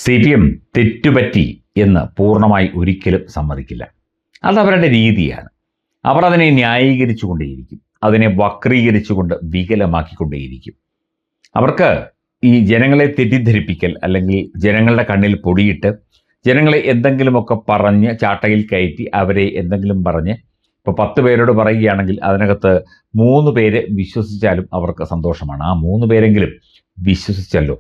CPM തെറ്റുപറ്റി എന്ന് പൂർണ്ണമായി ഒരിക്കലും സമ്മതിക്കില്ല. അതവരുടെ രീതിയാണ്. അവർ അതിനെ ന്യായീകരിച്ചുകൊണ്ടേയിരിക്കും, അതിനെ വക്രീകരിച്ചുകൊണ്ട് വികലമാക്കിക്കൊണ്ടേയിരിക്കും. അവർക്ക് ഈ ജനങ്ങളെ തെറ്റിദ്ധരിപ്പിക്കൽ, അല്ലെങ്കിൽ ജനങ്ങളുടെ കണ്ണിൽ പൊടിയിട്ട് ജനങ്ങളെ എന്തെങ്കിലുമൊക്കെ പറഞ്ഞ് ചാട്ടയിൽ കയറ്റി അവരെ എന്തെങ്കിലും പറഞ്ഞ്, ഇപ്പോൾ 10 പേരോട് പറയുകയാണെങ്കിൽ അതിനകത്ത് 3 പേര് വിശ്വസിച്ചാലും അവർക്ക് സന്തോഷമാണ്. ആ 3 പേരെങ്കിലും വിശ്വസിച്ചല്ലോ.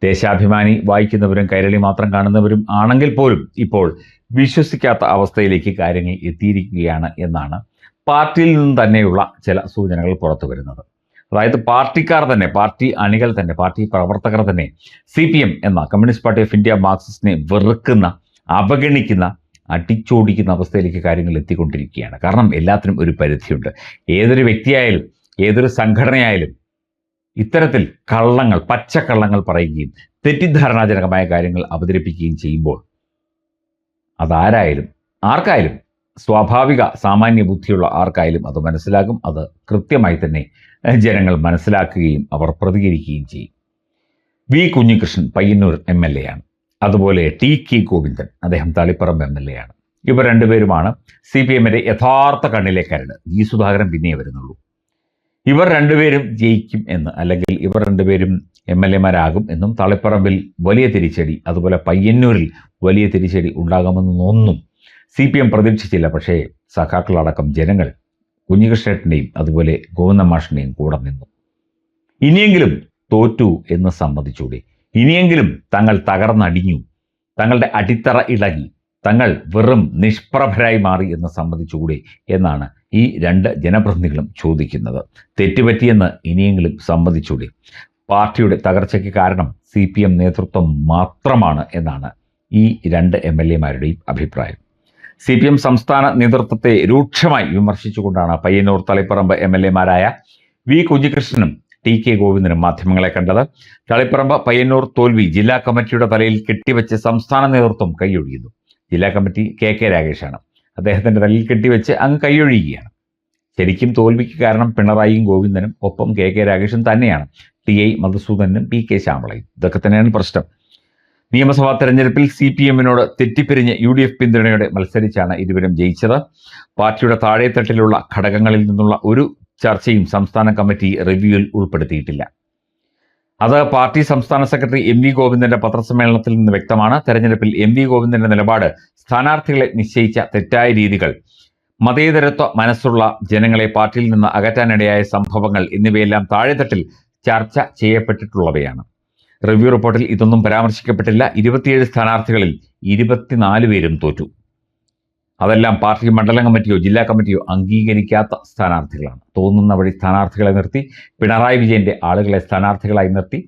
ദേശാഭിമാനി വായിക്കുന്നവരും കൈരളി മാത്രം കാണുന്നവരും ആണെങ്കിൽ പോലും ഇപ്പോൾ വിശ്വസിക്കാത്ത അവസ്ഥയിലേക്ക് കാര്യങ്ങൾ എത്തിയിരിക്കുകയാണ് എന്നാണ് പാർട്ടിയിൽ നിന്ന് തന്നെയുള്ള ചില സൂചനകൾ പുറത്തു വരുന്നത്. അതായത് പാർട്ടിക്കാർ തന്നെ, പാർട്ടി അണികൾ തന്നെ, പാർട്ടി പ്രവർത്തകർ തന്നെ CPM എന്ന കമ്മ്യൂണിസ്റ്റ് പാർട്ടി ഓഫ് ഇന്ത്യ മാർക്സിസ്റ്റിനെ വെറുക്കുന്ന, അവഗണിക്കുന്ന, അടിച്ചോടിക്കുന്ന അവസ്ഥയിലേക്ക് കാര്യങ്ങൾ എത്തിക്കൊണ്ടിരിക്കുകയാണ്. കാരണം എല്ലാത്തിനും ഒരു പരിധിയുണ്ട്. ഏതൊരു വ്യക്തിയായാലും ഏതൊരു സംഘടനയായാലും ഇത്തരത്തിൽ കള്ളങ്ങൾ, പച്ചക്കള്ളങ്ങൾ പറയുകയും തെറ്റിദ്ധാരണാജനകമായ കാര്യങ്ങൾ അവതരിപ്പിക്കുകയും ചെയ്യുമ്പോൾ അതാരായാലും ആർക്കായാലും, സ്വാഭാവിക സാമാന്യ ബുദ്ധിയുള്ള ആർക്കായാലും അത് മനസ്സിലാകും. അത് കൃത്യമായി തന്നെ ജനങ്ങൾ മനസ്സിലാക്കുകയും അവർ പ്രതികരിക്കുകയും ചെയ്യും. വി കുഞ്ഞികൃഷ്ണൻ പയ്യന്നൂർ MLA ആണ്. അതുപോലെ TK ഗോവിന്ദൻ, അദ്ദേഹം തളിപ്പറമ്പ് MLA ആണ്. ഇവർ രണ്ടുപേരുമാണ് CPMന്റെ യഥാർത്ഥ കണ്ണിലെ കരട്. G സുധാകരൻ പിന്നെ വരുന്നുള്ളൂ. ഇവർ രണ്ടുപേരും ജയിക്കും എന്ന്, അല്ലെങ്കിൽ ഇവർ രണ്ടുപേരും MLA-മാരാകും എന്നും, തളിപ്പറമ്പിൽ വലിയ തിരിച്ചടി, അതുപോലെ പയ്യന്നൂരിൽ വലിയ തിരിച്ചടി ഉണ്ടാകുമെന്നൊന്നും CPM പ്രതീക്ഷിച്ചില്ല. പക്ഷേ സഖാക്കളടക്കം ജനങ്ങൾ കുഞ്ഞികൃഷ്ണേട്ടൻ്റെയും അതുപോലെ ഗോവിന്ദൻ മാഷിൻ്റെയും കൂടെ നിന്നു. ഇനിയെങ്കിലും തോറ്റു എന്ന് സമ്മതിച്ചൂടെ? ഇനിയെങ്കിലും തങ്ങൾ തകർന്നടിഞ്ഞു, തങ്ങളുടെ അടിത്തറ ഇളകി, തങ്ങൾ വെറും നിഷ്പ്രഭരായി മാറി എന്ന് സമ്മതിച്ചുകൂടെ എന്നാണ് ഈ 2 ജനപ്രതിനിധികളും ചോദിക്കുന്നത്. തെറ്റുപറ്റിയെന്ന് ഇനിയെങ്കിലും സമ്മതിച്ചൂടെ? പാർട്ടിയുടെ തകർച്ചയ്ക്ക് കാരണം CPM നേതൃത്വം മാത്രമാണ് എന്നാണ് ഈ 2 MLA-മാരുടെയും അഭിപ്രായം. CPM സംസ്ഥാന നേതൃത്വത്തെ രൂക്ഷമായി വിമർശിച്ചുകൊണ്ടാണ് പയ്യന്നൂർ തളിപ്പറമ്പ് MLA-മാരായ വി കുഞ്ഞികൃഷ്ണനും TK ഗോവിന്ദനും മാധ്യമങ്ങളെ കണ്ടത്. തളിപ്പറമ്പ് പയ്യന്നൂർ തോൽവി ജില്ലാ കമ്മിറ്റിയുടെ തലയിൽ കെട്ടിവെച്ച് സംസ്ഥാന നേതൃത്വം കൈയൊഴിയുന്നു. ജില്ലാ കമ്മിറ്റി KK രാഗേഷാണ്. അദ്ദേഹത്തിൻ്റെ തലയിൽ കെട്ടിവെച്ച് അങ്ങ് കൈയൊഴിയുകയാണ്. ശരിക്കും തോൽവിക്ക് കാരണം പിണറായിയും ഗോവിന്ദനും ഒപ്പം KK രാഗേഷും തന്നെയാണ്. TI മധുസൂദനും PK ശ്യാമളയും. ഇതൊക്കെ തന്നെയാണ് പ്രശ്നം. നിയമസഭാ തെരഞ്ഞെടുപ്പിൽ CPM-നോട് തെറ്റിപ്പിരിഞ്ഞ് UDF പിന്തുണയോടെ മത്സരിച്ചാണ് ഇരുവരും ജയിച്ചത്. പാർട്ടിയുടെ താഴെത്തട്ടിലുള്ള ഘടകങ്ങളിൽ നിന്നുള്ള ഒരു ചർച്ചയും സംസ്ഥാന കമ്മിറ്റി റിവ്യൂവിൽ ഉൾപ്പെടുത്തിയിട്ടില്ല. അത് പാർട്ടി സംസ്ഥാന സെക്രട്ടറി MV ഗോവിന്ദന്റെ പത്രസമ്മേളനത്തിൽ നിന്ന് വ്യക്തമാണ്. തെരഞ്ഞെടുപ്പിൽ MV ഗോവിന്ദന്റെ നിലപാട് സ്ഥാനാർത്ഥികളെ നിശ്ചയിച്ച തെറ്റായ രീതികൾ, മതേതരത്വ മനസ്സുള്ള ജനങ്ങളെ പാർട്ടിയിൽ നിന്ന് അകറ്റാനിടയായ സംഭവങ്ങൾ എന്നിവയെല്ലാം താഴെത്തട്ടിൽ ചർച്ച ചെയ്യപ്പെട്ടിട്ടുള്ളവയാണ്. റിവ്യൂ റിപ്പോർട്ടിൽ ഇതൊന്നും പരാമർശിക്കപ്പെട്ടില്ല. 27 സ്ഥാനാർത്ഥികളിൽ 24 പേരും തോറ്റു. അതെല്ലാം പാർട്ടി മണ്ഡലം കമ്മിറ്റിയോ ജില്ലാ കമ്മിറ്റിയോ അംഗീകരിക്കാത്ത സ്ഥാനാർത്ഥികളാണ്. തോന്നുന്ന വഴി സ്ഥാനാർത്ഥികളെ നിർത്തി, പിണറായി വിജയന്റെ ആളുകളെ സ്ഥാനാർത്ഥികളായി നിർത്തി,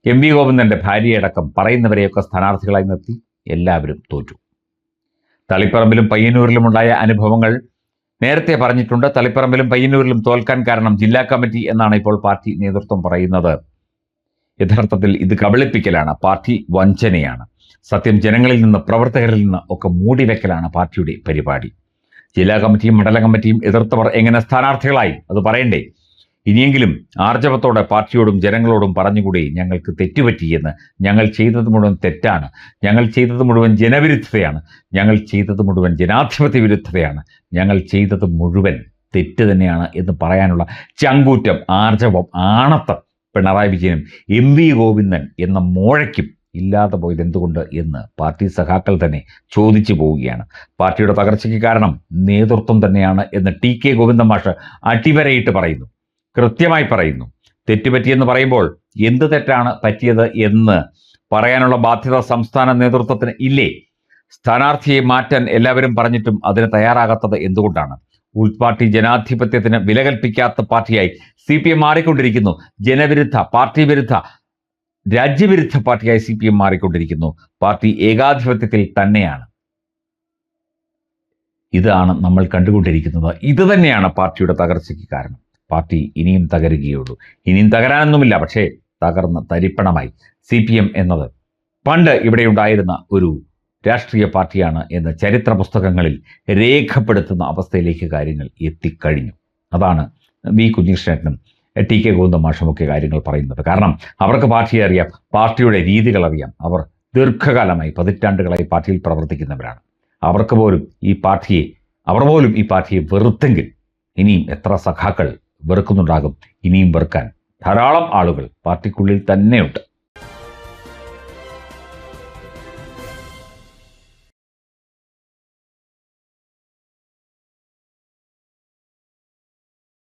MV ഗോവിന്ദന്റെ ഭാര്യയടക്കം പറയുന്നവരെയൊക്കെ സ്ഥാനാർത്ഥികളായി നിർത്തി. എല്ലാവരും തോറ്റു. തളിപ്പറമ്പിലും പയ്യന്നൂരിലും ഉണ്ടായ അനുഭവങ്ങൾ നേരത്തെ പറഞ്ഞിട്ടുണ്ട്. തളിപ്പറമ്പിലും പയ്യന്നൂരിലും തോൽക്കാൻ കാരണം ജില്ലാ കമ്മിറ്റി എന്നാണ് ഇപ്പോൾ പാർട്ടി നേതൃത്വം പറയുന്നത്. യഥാർത്ഥത്തിൽ ഇത് കബളിപ്പിക്കലാണ്, പാർട്ടി വഞ്ചനയാണ്. സത്യം ജനങ്ങളിൽ നിന്ന്, പ്രവർത്തകരിൽ നിന്ന് ഒക്കെ മൂടിവെക്കലാണ് പാർട്ടിയുടെ പരിപാടി. ജില്ലാ കമ്മിറ്റിയും മണ്ഡലം കമ്മിറ്റിയും എതിർത്തവർ എങ്ങനെ സ്ഥാനാർത്ഥികളായി? അത് പറയണ്ടേ? ഇനിയെങ്കിലും ആർജവത്തോടെ പാർട്ടിയോടും ജനങ്ങളോടും പറഞ്ഞുകൂടി, ഞങ്ങൾക്ക് തെറ്റുപറ്റിയെന്ന്, ഞങ്ങൾ ചെയ്തത് മുഴുവൻ തെറ്റാണ്, ഞങ്ങൾ ചെയ്തത് മുഴുവൻ ജനവിരുദ്ധതയാണ്, ഞങ്ങൾ ചെയ്തത് മുഴുവൻ ജനാധിപത്യ വിരുദ്ധതയാണ്, ഞങ്ങൾ ചെയ്തത് മുഴുവൻ തെറ്റ് തന്നെയാണ് എന്ന് പറയാനുള്ള ചങ്കൂറ്റം, ആർജവം, ആണത്തം പിണറായി വിജയനും MV ഗോവിന്ദൻ എന്ന മോഴയ്ക്കും ഇല്ലാതെ പോയത് എന്തുകൊണ്ട് എന്ന് പാർട്ടി സഖാക്കൾ തന്നെ ചോദിച്ചു പോവുകയാണ്. പാർട്ടിയുടെ തകർച്ചയ്ക്ക് കാരണം നേതൃത്വം തന്നെയാണ് എന്ന് TK ഗോവിന്ദൻ മാഷ് അടിവരയിട്ട് പറയുന്നു, കൃത്യമായി പറയുന്നു. തെറ്റുപറ്റിയെന്ന് പറയുമ്പോൾ എന്ത് തെറ്റാണ് പറ്റിയത് എന്ന് പറയാനുള്ള ബാധ്യത സംസ്ഥാന നേതൃത്വത്തിന് ഇല്ലേ? സ്ഥാനാർത്ഥിയെ മാറ്റാൻ എല്ലാവരും പറഞ്ഞിട്ടും അതിന് തയ്യാറാകാത്തത് എന്തുകൊണ്ടാണ്? ഉൾപാർട്ടി ജനാധിപത്യത്തിന് വില കൽപ്പിക്കാത്ത പാർട്ടിയായി CPM മാറിക്കൊണ്ടിരിക്കുന്നു. ജനവിരുദ്ധ, പാർട്ടി വിരുദ്ധ, രാജ്യവിരുദ്ധ പാർട്ടിയായി CPM മാറിക്കൊണ്ടിരിക്കുന്നു. പാർട്ടി ഏകാധിപത്യത്തിൽ തന്നെയാണ്. ഇതാണ് നമ്മൾ കണ്ടുകൊണ്ടിരിക്കുന്നത്. ഇത് തന്നെയാണ് പാർട്ടിയുടെ തകർച്ചയ്ക്ക് കാരണം. പാർട്ടി ഇനിയും തകരുകയുള്ളൂ. ഇനിയും തകരാനൊന്നുമില്ല, പക്ഷേ തകർന്ന് തരിപ്പണമായി. CPM എന്നത് പണ്ട് ഇവിടെ ഉണ്ടായിരുന്ന ഒരു രാഷ്ട്രീയ പാർട്ടിയാണ് എന്ന് ചരിത്ര പുസ്തകങ്ങളിൽ രേഖപ്പെടുത്തുന്ന അവസ്ഥയിലേക്ക് കാര്യങ്ങൾ എത്തിക്കഴിഞ്ഞു. അതാണ് വി കുഞ്ഞികൃഷ്ണനും TK ഗോവിന്ദൻ മാഷുമൊക്കെ കാര്യങ്ങൾ പറയുന്നത്. കാരണം അവർക്ക് പാർട്ടിയെ അറിയാം, പാർട്ടിയുടെ രീതികൾ അറിയാം, അവർ ദീർഘകാലമായി പതിറ്റാണ്ടുകളായി പാർട്ടിയിൽ പ്രവർത്തിക്കുന്നവരാണ്. അവർ പോലും ഈ പാർട്ടിയെ വെറുത്തെങ്കിൽ ഇനിയും എത്ര സഖാക്കൾ വെറുക്കുന്നുണ്ടാകും. ഇനിയും വെറുക്കാൻ ധാരാളം ആളുകൾ പാർട്ടിക്കുള്ളിൽ തന്നെയുണ്ട്.